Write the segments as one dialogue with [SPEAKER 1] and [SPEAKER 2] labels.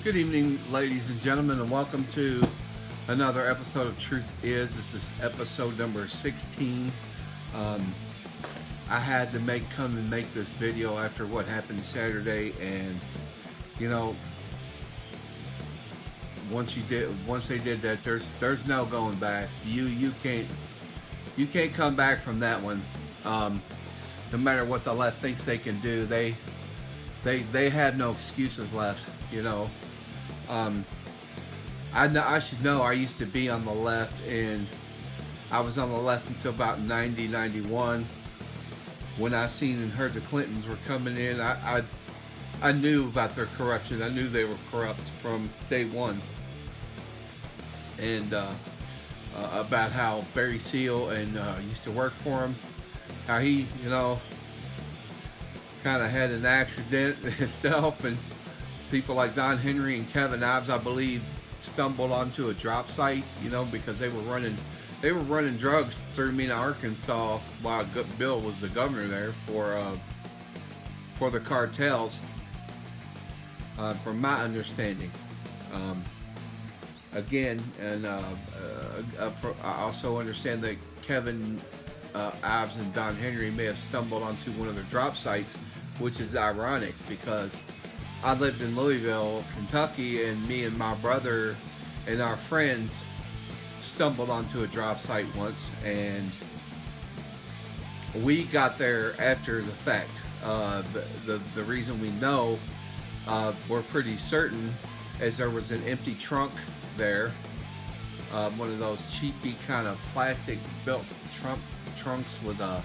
[SPEAKER 1] Good evening, ladies and gentlemen, and welcome to another episode of Truth Is. This is episode number 16. Um, I had to come and make this video after what happened Saturday, and you know, once they did that, there's no going back. You can't come back from that one. No matter what the left thinks they can do, they have no excuses left. You know. I should know I used to be on the left, and I was on the left until about 90, 91. When I seen and heard the Clintons were coming in, I knew about their corruption. I knew they were corrupt from day one. And about how Barry Seal and used to work for him, how he, kind of had an accident himself, and people like Don Henry and Kevin Ives, I believe, stumbled onto a drop site, because they were running drugs through Mena, Arkansas, while Bill was the governor there for the cartels, from my understanding. Again, and I also understand that Kevin Ives and Don Henry may have stumbled onto one of their drop sites, which is ironic because I lived in Louisville, Kentucky, and me and my brother and our friends stumbled onto a drop site once, and we got there after the fact. The reason we know, we're pretty certain, is there was an empty trunk there, one of those cheapy kind of plastic built trunks with a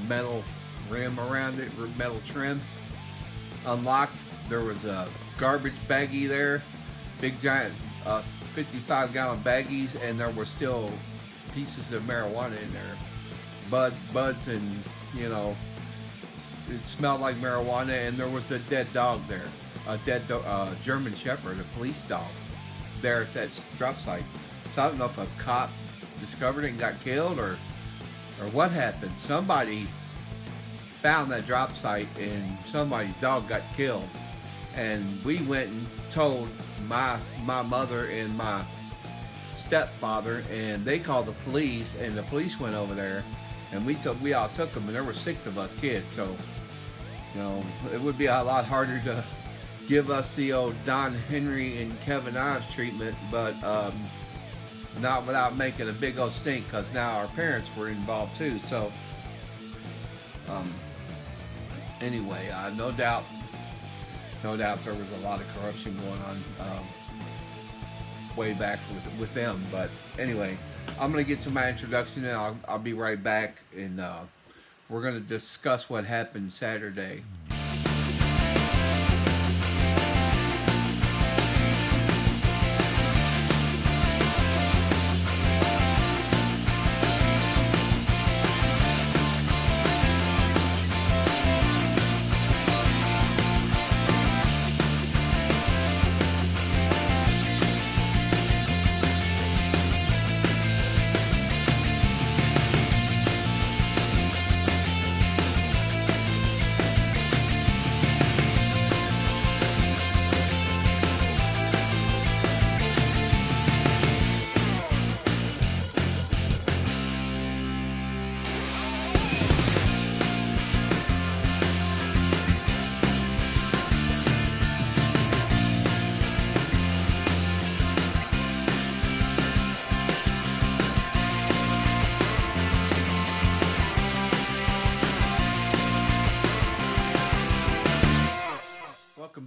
[SPEAKER 1] metal rim around it, metal trim. Unlocked. There was a garbage baggie there, big giant 55-gallon baggies, and there were still pieces of marijuana in there, buds, and it smelled like marijuana. And there was a dead dog there, a dead German Shepherd, a police dog, there at that drop site. So I don't know if a cop discovered it and got killed, or what happened. Somebody found that drop site and somebody's dog got killed, and we went and told my mother and my stepfather, and they called the police, and the police went over there, and we all took them, and there were 6 of us kids. So it would be a lot harder to give us the old Don Henry and Kevin Ives treatment, but not without making a big old stink, because now our parents were involved too. So anyway, no doubt there was a lot of corruption going on way back with them. But anyway, I'm going to get to my introduction, and I'll be right back, and we're going to discuss what happened Saturday.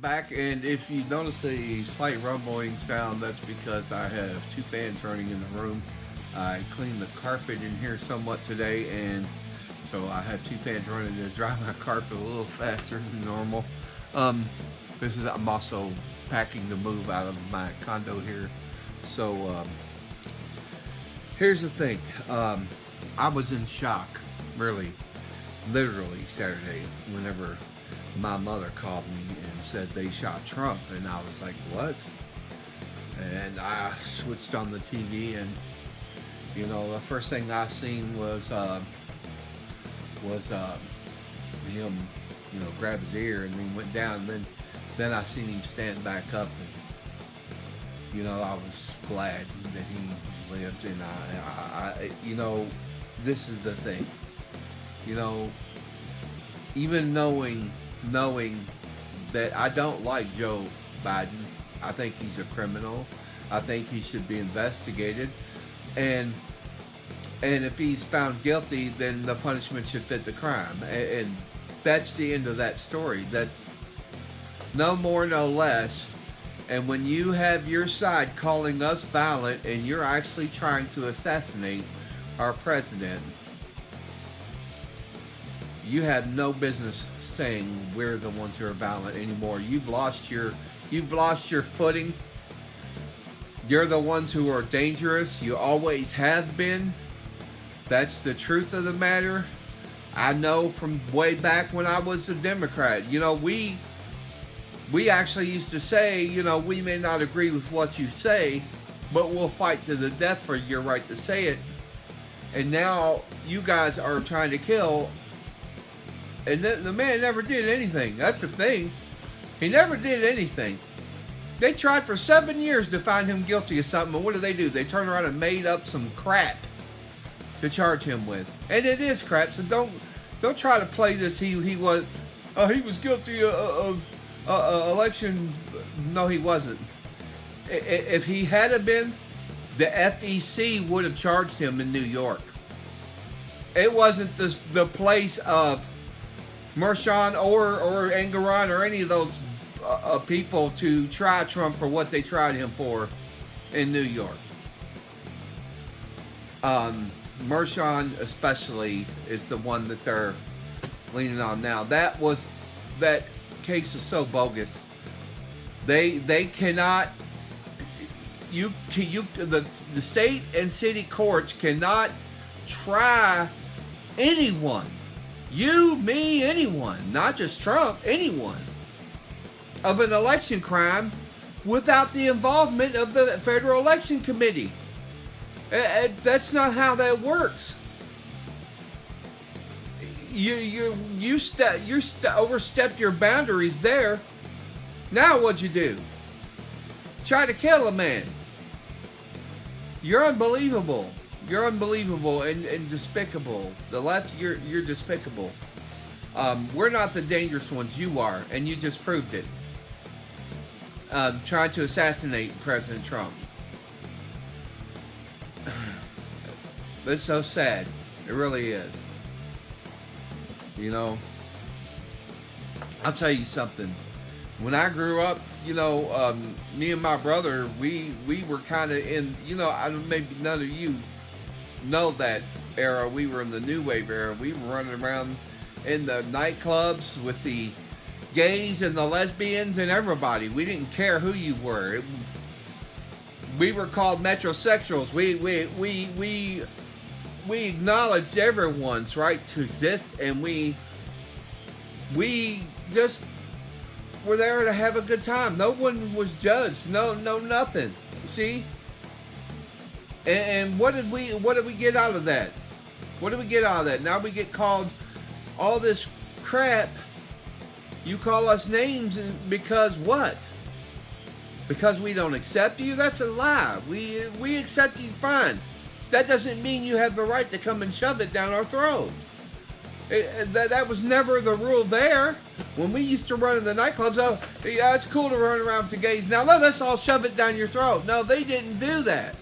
[SPEAKER 1] Back, and if you notice a slight rumbling sound, that's because I have 2 fans running in the room. I cleaned the carpet in here somewhat today, and so I have 2 fans running to dry my carpet a little faster than normal. I'm also packing to move out of my condo here. So here's the thing. I was in shock, really, literally, Saturday, whenever my mother called me and said they shot Trump, and I was like, what? And I switched on the TV, and the first thing I seen was him, grab his ear, and then went down, and then then I seen him stand back up, and I was glad that he lived. And this is the thing, even knowing that I don't like Joe Biden. I think he's a criminal. I think he should be investigated, and if he's found guilty, then the punishment should fit the crime. And that's the end of that story. That's no more, no less. And when you have your side calling us violent and you're actually trying to assassinate our president, you have no business saying we're the ones who are violent anymore. You've lost your footing. You're the ones who are dangerous. You always have been. That's the truth of the matter. I know from way back when I was a Democrat. We actually used to say, we may not agree with what you say, but we'll fight to the death for your right to say it. And now you guys are trying to kill. And the man never did anything. That's the thing. He never did anything. They tried for 7 years to find him guilty of something, but what do? They turned around and made up some crap to charge him with. And it is crap, so don't try to play this he was guilty of election. No, he wasn't. If he had been, the FEC would have charged him in New York. It wasn't the place of Merchan or Engoron or any of those people to try Trump for what they tried him for in New York. Merchan especially is the one that they're leaning on now. That case is so bogus. They cannot. The state and city courts cannot try anyone. You, me, anyone, not just Trump, anyone, of an election crime without the involvement of the Federal Election Committee. That's not how that works. You overstepped your boundaries there. Now what'd you do? Try to kill a man. You're unbelievable. You're unbelievable and despicable. The left, you're despicable. We're not the dangerous ones. You are, and you just proved it. Trying to assassinate President Trump. It's so sad. It really is. I'll tell you something. When I grew up, me and my brother, we were kind of in, maybe none of you know that era. We were in the new wave era. We were running around in the nightclubs with the gays and the lesbians and everybody. We didn't care who you were. We were called metrosexuals. We acknowledged everyone's right to exist, and we just were there to have a good time. No one was judged. No nothing. See? And what did we get out of that? What did we get out of that? Now we get called all this crap. You call us names because what? Because we don't accept you? That's a lie. We accept you fine. That doesn't mean you have the right to come and shove it down our throat. That was never the rule there. When we used to run in the nightclubs, yeah, it's cool to run around to gays. Now let us all shove it down your throat. No, they didn't do that.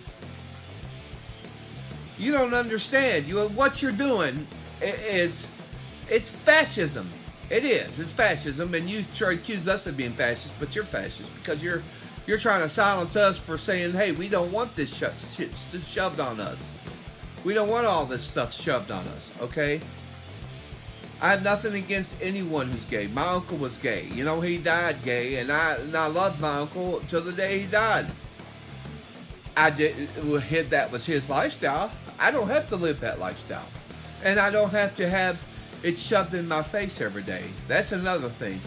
[SPEAKER 1] You don't understand. What you're doing it's fascism. It is. It's fascism, and you try to accuse us of being fascist, but you're fascist because you're trying to silence us for saying, hey, we don't want this shit shoved on us. We don't want all this stuff shoved on us, okay? I have nothing against anyone who's gay. My uncle was gay. He died gay, and I loved my uncle till the day he died. That was his lifestyle. I don't have to live that lifestyle. And I don't have to have it shoved in my face every day. That's another thing.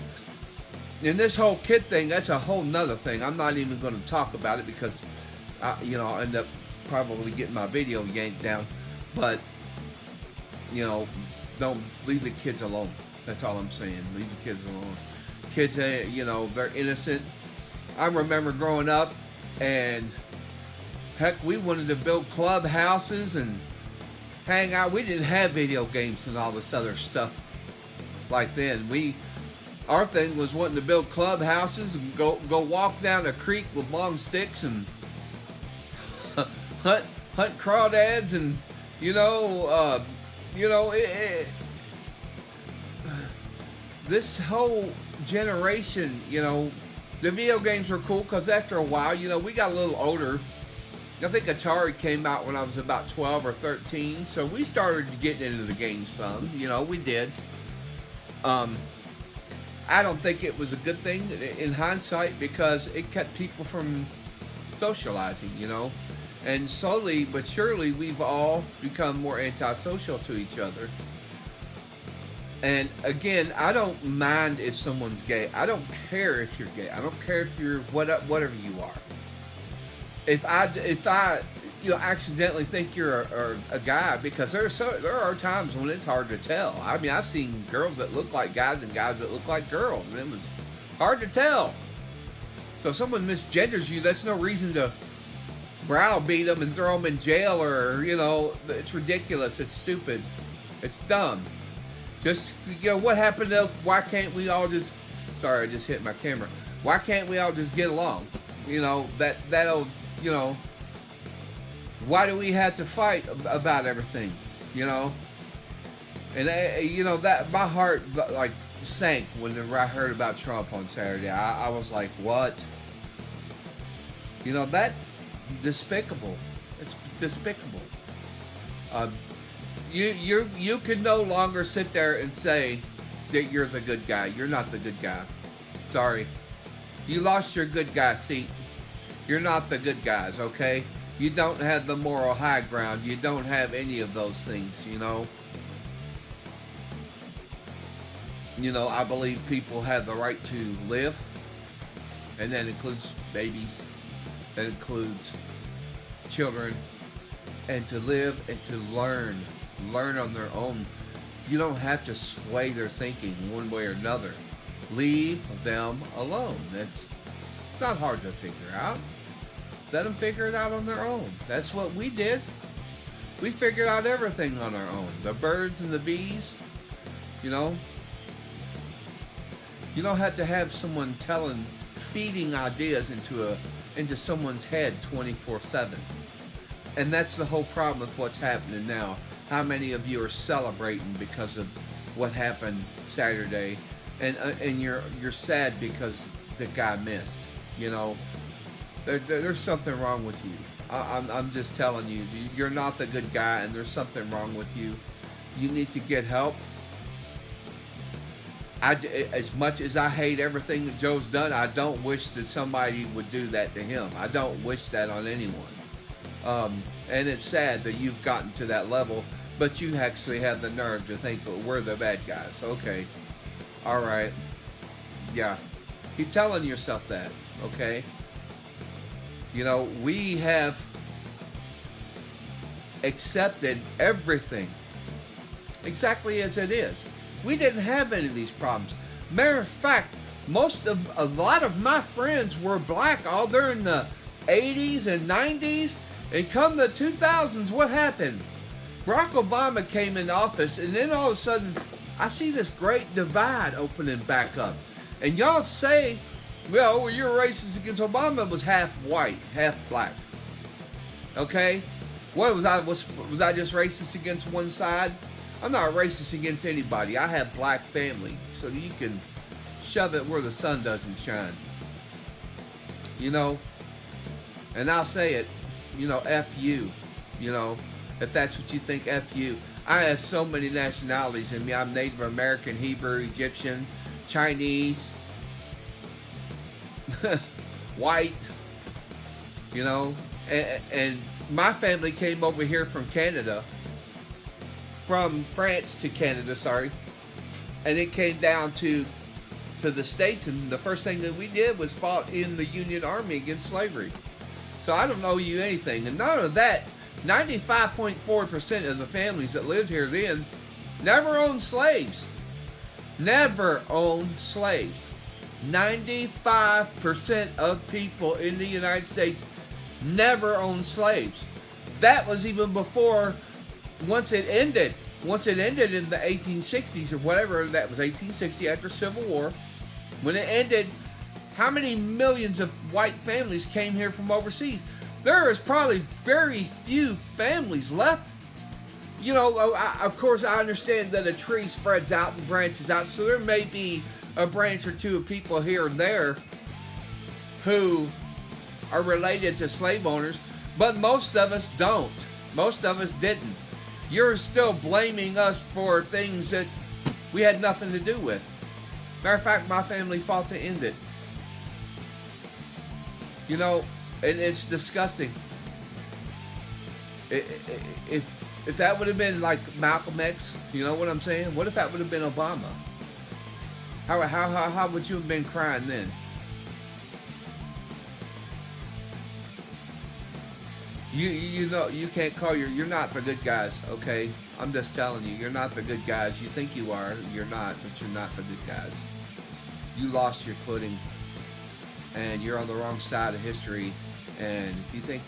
[SPEAKER 1] And this whole kid thing, that's a whole nother thing. I'm not even going to talk about it because, I'll end up probably getting my video yanked down. But, don't leave the kids alone. That's all I'm saying. Leave the kids alone. Kids, they're innocent. I remember growing up, and heck, we wanted to build clubhouses and hang out. We didn't have video games and all this other stuff like then. Our thing was wanting to build clubhouses and go walk down a creek with long sticks and hunt crawdads, and this whole generation, the video games were cool because after a while, we got a little older. I think Atari came out when I was about 12 or 13, so we started getting into the game some. We did. I don't think it was a good thing in hindsight because it kept people from socializing, And slowly but surely, we've all become more antisocial to each other. And again, I don't mind if someone's gay. I don't care if you're gay. I don't care if you're whatever you are. If I accidentally think you're a guy, because there are times when it's hard to tell. I mean, I've seen girls that look like guys and guys that look like girls, and it was hard to tell. So if someone misgenders you, that's no reason to browbeat them and throw them in jail, or it's ridiculous. It's stupid. It's dumb. Just what happened to? Why can't we all just? Sorry, I just hit my camera. Why can't we all just get along? That'll. Why do we have to fight about everything? And that my heart like sank whenever I heard about Trump on Saturday. I was like, what? That despicable. It's despicable. You can no longer sit there and say that you're the good guy. You're not the good guy. Sorry. You lost your good guy seat. You're not the good guys, okay? You don't have the moral high ground. You don't have any of those things, I believe people have the right to live, and that includes babies, that includes children, and to live and to learn on their own. You don't have to sway their thinking one way or another. Leave them alone. It's not hard to figure out. Let them figure it out on their own. That's what we did. We figured out everything on our own. The birds and the bees, You don't have to have someone feeding ideas into someone's head 24/7. And that's the whole problem with what's happening now. How many of you are celebrating because of what happened Saturday, and you're sad because the guy missed? There's something wrong with you. I'm just telling you, you're not the good guy, and there's something wrong with you. You need to get help. As much as I hate everything that Joe's done, I don't wish that somebody would do that to him. I don't wish that on anyone. And it's sad that you've gotten to that level, but you actually have the nerve to think that we're the bad guys. Okay. All right. Yeah. Keep telling yourself that. Okay. We have accepted everything exactly as it is. We didn't have any of these problems. Matter of fact, a lot of my friends were black all during the 80s and 90s. And come the 2000s, what happened? Barack Obama came in office, and then all of a sudden, I see this great divide opening back up. And y'all say, well, you're racist against Obama. Was half white, half black. Okay? What was I? Was I just racist against one side? I'm not racist against anybody. I have black family, so you can shove it where the sun doesn't shine. And I'll say it, F you. If that's what you think, F you. I have so many nationalities in me. I'm Native American, Hebrew, Egyptian, Chinese, white, and my family came over here from Canada, from France to Canada, sorry, and it came down to the States, and the first thing that we did was fought in the Union Army against slavery. So I don't owe you anything. And none of that, 95.4% of the families that lived here then never owned slaves. Never owned slaves. 95% of people in the United States never owned slaves. That was even before, once it ended in the 1860s or whatever, that was 1860 after Civil War. When it ended, how many millions of white families came here from overseas? There is probably very few families left. You know, of course, I understand that a tree spreads out and branches out, so there may be a branch or two of people here and there who are related to slave owners, but most of us don't. Most of us didn't. You're still blaming us for things that we had nothing to do with. Matter of fact, my family fought to end it. You know, and it's disgusting. If that would have been like Malcolm X, you know what I'm saying? What if that would have been Obama? How would you have been crying then? You know, you can't call you're not the good guys, okay? I'm just telling you, you're not the good guys. You think you are, you're not, but you're not the good guys. You lost your footing, and you're on the wrong side of history. And if you think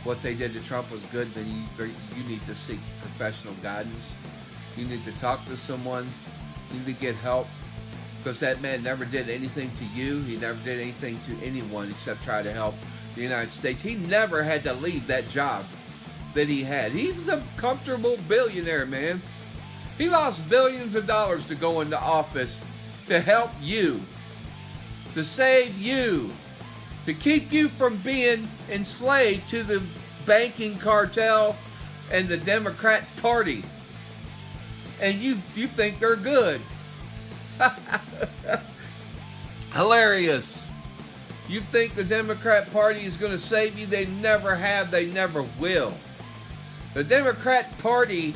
[SPEAKER 1] what they did to Trump was good, then you need to seek professional guidance. You need to talk to someone. You need to get help. Because that man never did anything to you. He never did anything to anyone except try to help the United States. He never had to leave that job that he had. He was a comfortable billionaire, man. He lost billions of dollars to go into office to help you, to save you, to keep you from being enslaved to the banking cartel and the Democrat Party. And you think they're good. Hilarious. You think the Democrat Party is going to save you? They never have. They never will. The Democrat Party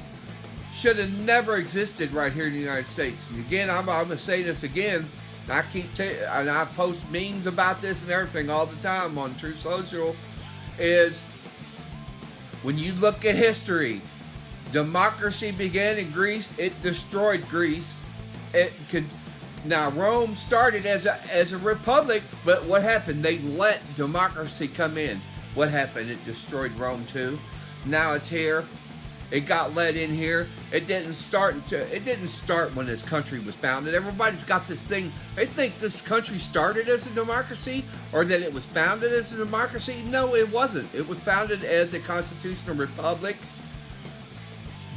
[SPEAKER 1] should have never existed right here in the United States. And again, I'm going to say this again. And I post memes about this and everything all the time on Truth Social. Is when you look at history, democracy began in Greece. It destroyed Greece. Now Rome started as a republic, but what happened? They let democracy come in. What happened? It destroyed Rome too. Now it's here. It got let in here. It didn't start when this country was founded. Everybody's got this thing. They think this country started as a democracy or that it was founded as a democracy. No, it wasn't. It was founded as a constitutional republic.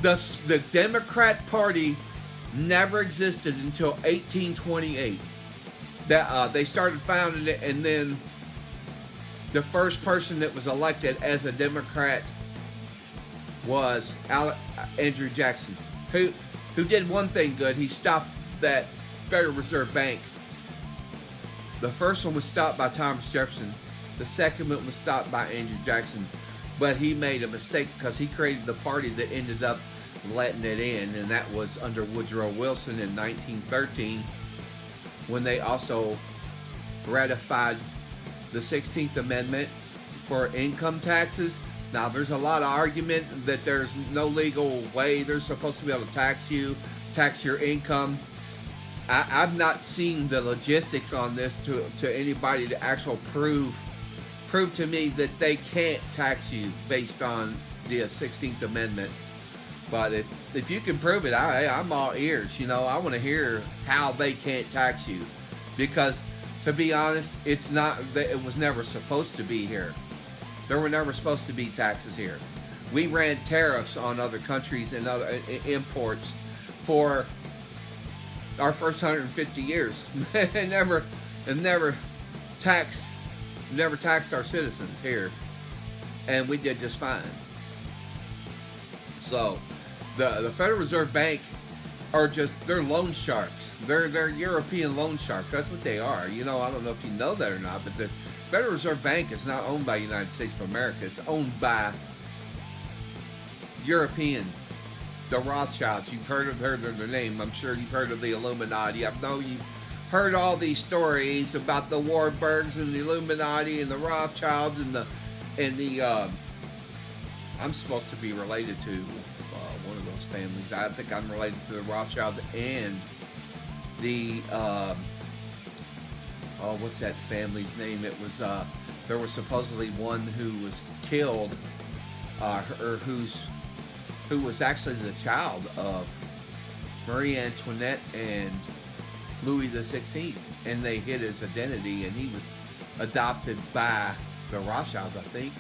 [SPEAKER 1] The Democrat Party never existed until 1828. They started founding it, and then the first person that was elected as a Democrat was Andrew Jackson, who did one thing good. He stopped that Federal Reserve Bank. The first one was stopped by Thomas Jefferson. The second one was stopped by Andrew Jackson. But he made a mistake because he created the party that ended up letting it in, and that was under Woodrow Wilson in 1913, when they also ratified the 16th Amendment for income taxes. Now, there's a lot of argument that there's no legal way they're supposed to be able to tax your income. I've not seen the logistics on this to anybody to actually prove to me that they can't tax you based on the 16th Amendment. But if you can prove it, I'm all ears. You know, I want to hear how they can't tax you, because to be honest, it was never supposed to be here. There were never supposed to be taxes here. We ran tariffs on other countries and other imports for our first 150 years, and never taxed our citizens here, and we did just fine. So, the Federal Reserve Bank they're loan sharks. They're European loan sharks. That's what they are. You know, I don't know if you know that or not, but the Federal Reserve Bank is not owned by the United States of America. It's owned by European, the Rothschilds. You've heard of their name. I'm sure you've heard of the Illuminati. I know you've heard all these stories about the Warburgs and the Illuminati and the Rothschilds and the I'm supposed to be related to one of those families. I think I'm related to the Rothschilds and the oh, what's that family's name? It was there was supposedly one who was killed, or who was actually the child of Marie Antoinette and Louis the 16th, and they hid his identity, and he was adopted by the Rothschilds, I think,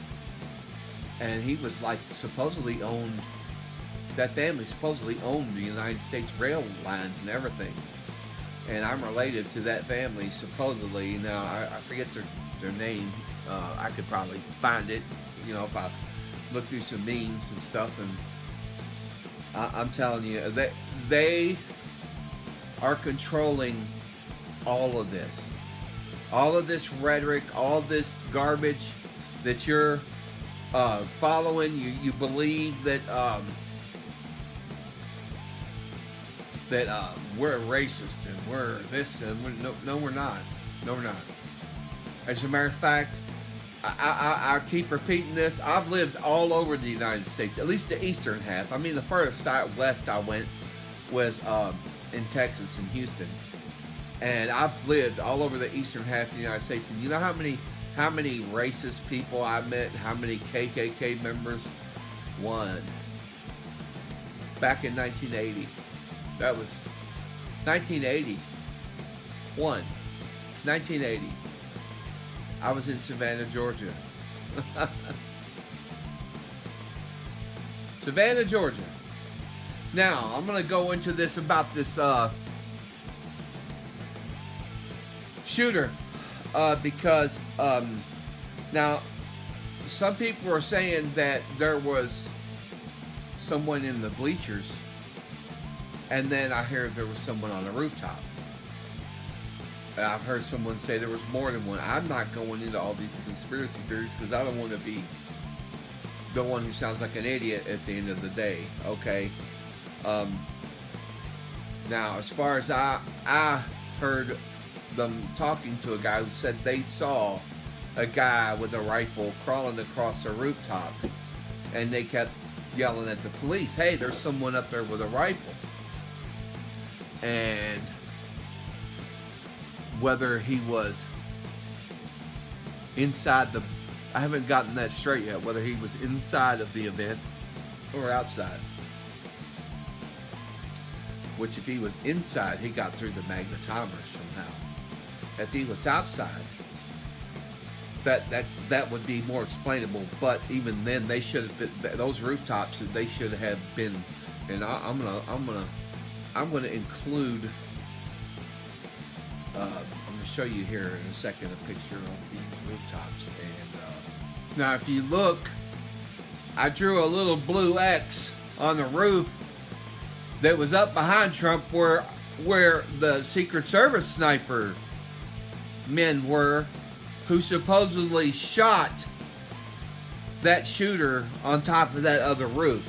[SPEAKER 1] and he was like supposedly owned. That family supposedly owned the United States rail lines and everything, and I'm related to that family supposedly. Now I forget their name. I could probably find it, if I look through some memes and stuff. And I'm telling you that they are controlling all of this rhetoric, all this garbage that you're following. You believe that we're racist and we're this and no, we're not. No, we're not. As a matter of fact, I keep repeating this. I've lived all over the United States, at least the eastern half. I mean, the furthest west I went was in Texas, in Houston, and I've lived all over the eastern half of the United States. And you know how many racist people I met? How many KKK members? One. Back in 1980. That was 1980. 1980. I was in Savannah, Georgia. Savannah, Georgia. Now, I'm going to go into this about this shooter because now some people are saying that there was someone in the bleachers, and then I hear there was someone on the rooftop. I've heard someone say there was more than one. I'm not going into all these conspiracy theories because I don't want to be the one who sounds like an idiot at the end of the day. Okay. Now, as far as I heard them talking to a guy who said they saw a guy with a rifle crawling across a rooftop, and they kept yelling at the police, "Hey, there's someone up there with a rifle." And whether he was inside I haven't gotten that straight yet, whether he was inside of the event or outside. Which, if he was inside, he got through the magnetometers somehow. If he was outside, that would be more explainable. But even then, they should have been, those rooftops. They should have been. And I'm gonna include. I'm gonna show you here in a second a picture of these rooftops. And now, if you look, I drew a little blue X on the roof that was up behind Trump, where the Secret Service sniper men were, who supposedly shot that shooter on top of that other roof.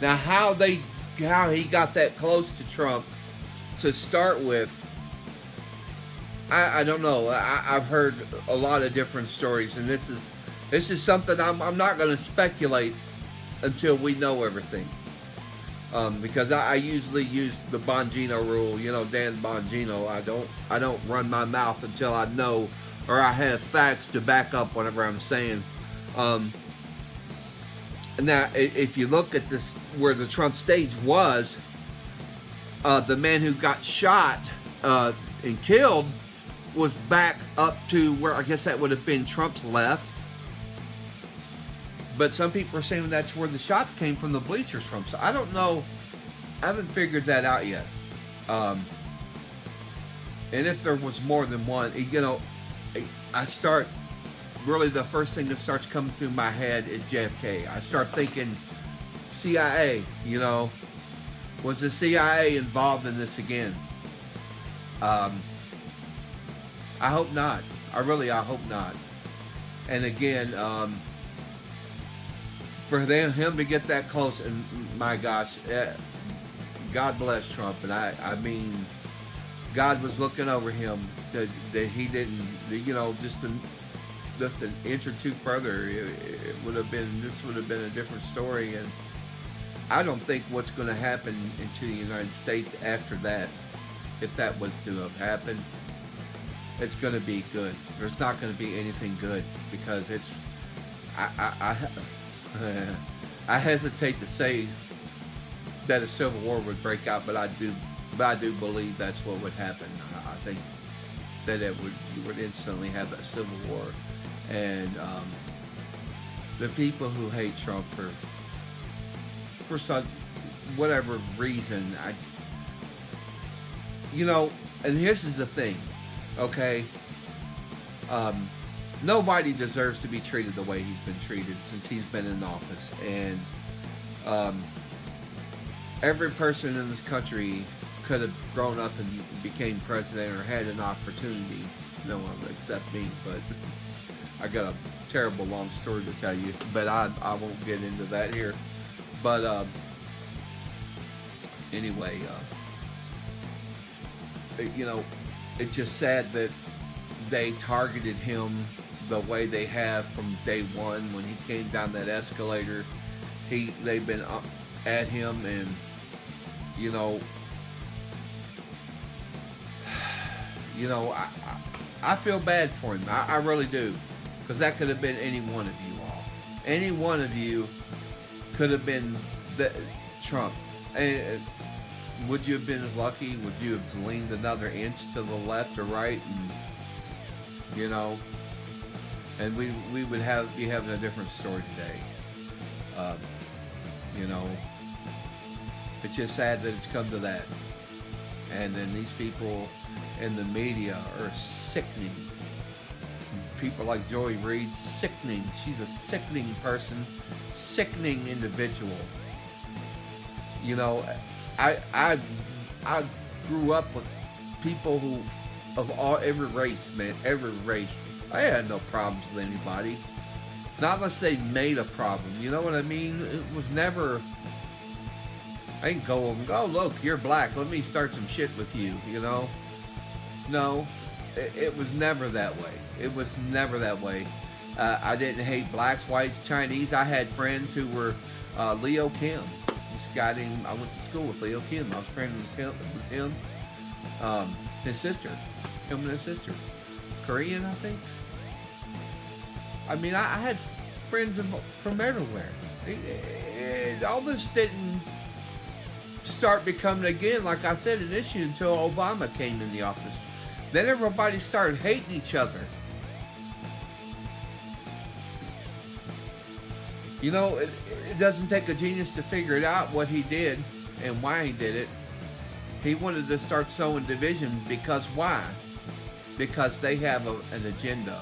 [SPEAKER 1] Now, how he got that close to Trump to start with, I don't know. I've heard a lot of different stories, and this is something I'm not going to speculate until we know everything. Because I usually use the Bongino rule, Dan Bongino. I don't run my mouth until I know or I have facts to back up whatever I'm saying. Now, if you look at this, where the Trump stage was, the man who got shot and killed was back up to where I guess that would have been Trump's left. But some people are saying that's where the shots came from, the bleachers from. So I don't know. I haven't figured that out yet. And if there was more than one, really the first thing that starts coming through my head is JFK. I start thinking CIA, was the CIA involved in this again? I hope not. I hope not. And again, for him to get that close, and my gosh, God bless Trump. And I mean, God was looking over him that he didn't, just an inch or two further, this would have been a different story. And I don't think what's going to happen into the United States after that, if that was to have happened, it's going to be good. There's not going to be anything good because it's. I I hesitate to say that a civil war would break out, but I do. But I do believe that's what would happen. I think that it would you would instantly have a civil war, and the people who hate Trump for some whatever reason, and this is the thing, okay? Nobody deserves to be treated the way he's been treated since he's been in office, and every person in this country could have grown up and became president or had an opportunity. No one except me, but I got a terrible long story to tell you, but I won't get into that here. But anyway, it's just sad that they targeted him the way they have from day one when he came down that escalator. They've been at him, and I feel bad for him. I really do, because that could have been any one of you all. Any one of you could have been Trump. And would you have been as lucky? Would you have leaned another inch to the left or right? And we would be having a different story today. It's just sad that it's come to that. And then these people in the media are sickening. People like Joy Reid, sickening. She's a sickening person, sickening individual. I grew up with people who of every race, man, every race. I had no problems with anybody, not unless they made a problem. You know what I mean? It was never. I didn't go and go, look, you're black. Let me start some shit with you. No, it was never that way. It was never that way. I didn't hate blacks, whites, Chinese. I had friends who were Leo Kim. This guy named, I went to school with Leo Kim. I was friends with him. His sister. Him and his sister. Korean, I think. I mean, I had friends from everywhere. All this didn't start becoming, again, like I said, an issue until Obama came in the office. Then everybody started hating each other. It doesn't take a genius to figure it out what he did and why he did it. He wanted to start sowing division because why? Because they have an agenda.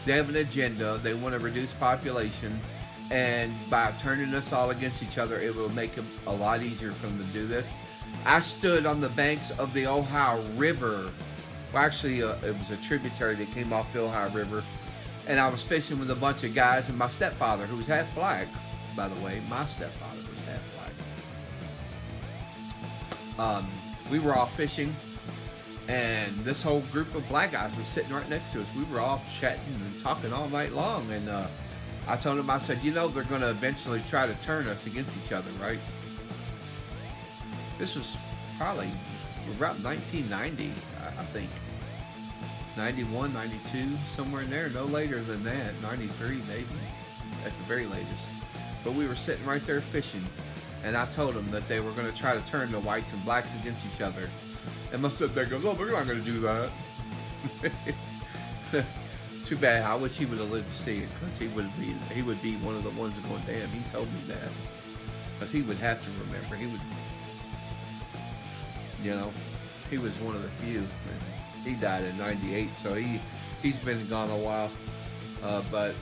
[SPEAKER 1] They have an agenda. They want to reduce population. And by turning us all against each other, it will make it a lot easier for them to do this. I stood on the banks of the Ohio River. Well, actually, it was a tributary that came off the Ohio River. And I was fishing with a bunch of guys, and my stepfather, who was half black, by the way, my stepfather was half black. We were all fishing, and this whole group of black guys was sitting right next to us. We were all chatting and talking all night long, and I told him, I said, they're going to eventually try to turn us against each other, right? This was probably around 1990, I think. 91, 92, somewhere in there. No later than that. 93, maybe, at the very latest. But we were sitting right there fishing, and I told them that they were going to try to turn the whites and blacks against each other. And my stepdad goes, oh, they're not going to do that. Too bad. I wish he would have lived to see it, because he would be one of the ones going, damn, he told me that. Because he would have to remember. He would, he was one of the few. And he died in 98, so he's been gone a while. But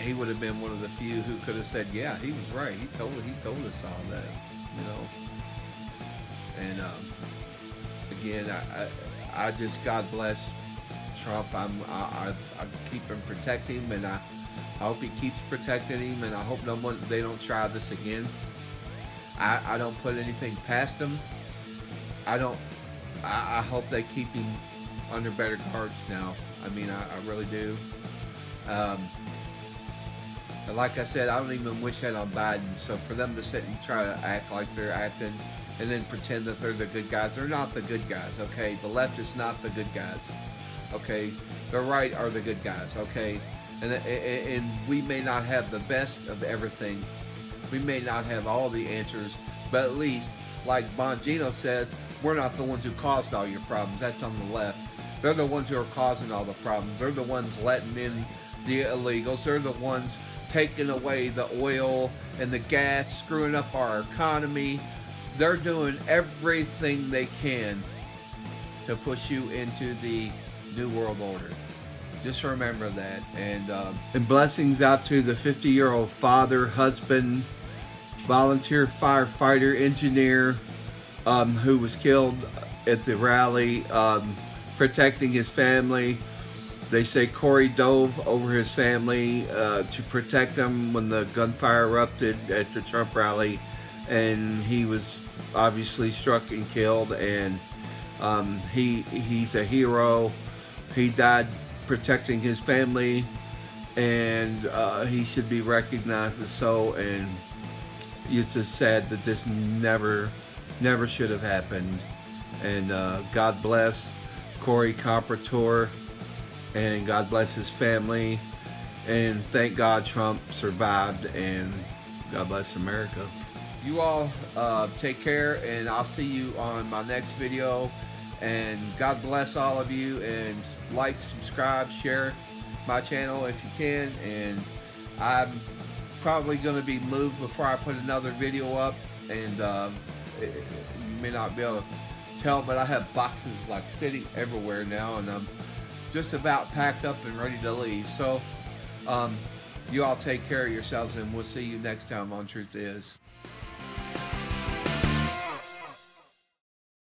[SPEAKER 1] he would have been one of the few who could have said, yeah, he was right. He told us all that, And again, I just, God bless Trump. I keep him, protect him, and I hope he keeps protecting him, and I hope they don't try this again. I don't put anything past them. I hope they keep him under better guards now. I mean, I really do. And like I said, I don't even wish that on Biden. So for them to sit and try to act like they're acting and then pretend that they're the good guys. They're not the good guys, okay? The left is not the good guys, okay? The right are the good guys, okay? And we may not have the best of everything. We may not have all the answers, but at least, like Bongino says, we're not the ones who caused all your problems. That's on the left. They're the ones who are causing all the problems. They're the ones letting in the illegals. They're the ones taking away the oil and the gas, screwing up our economy. They're doing everything they can to push you into the New World Order. Just remember that. And blessings out to the 50-year-old father, husband, volunteer firefighter, engineer, who was killed at the rally, protecting his family. They say Corey dove over his family to protect them when the gunfire erupted at the Trump rally, and he was obviously struck and killed. And he's a hero. He died protecting his family, and he should be recognized as so. And it's just sad that this never should have happened. And God bless Corey Comparator, and God bless his family, and thank God Trump survived, and God bless America. You all take care, and I'll see you on my next video. And God bless all of you, and like, subscribe, share my channel if you can. And I'm probably going to be moved before I put another video up, and you may not be able to tell, but I have boxes like sitting everywhere now, and I'm just about packed up and ready to leave. So you all take care of yourselves, and we'll see you next time on Truth Is.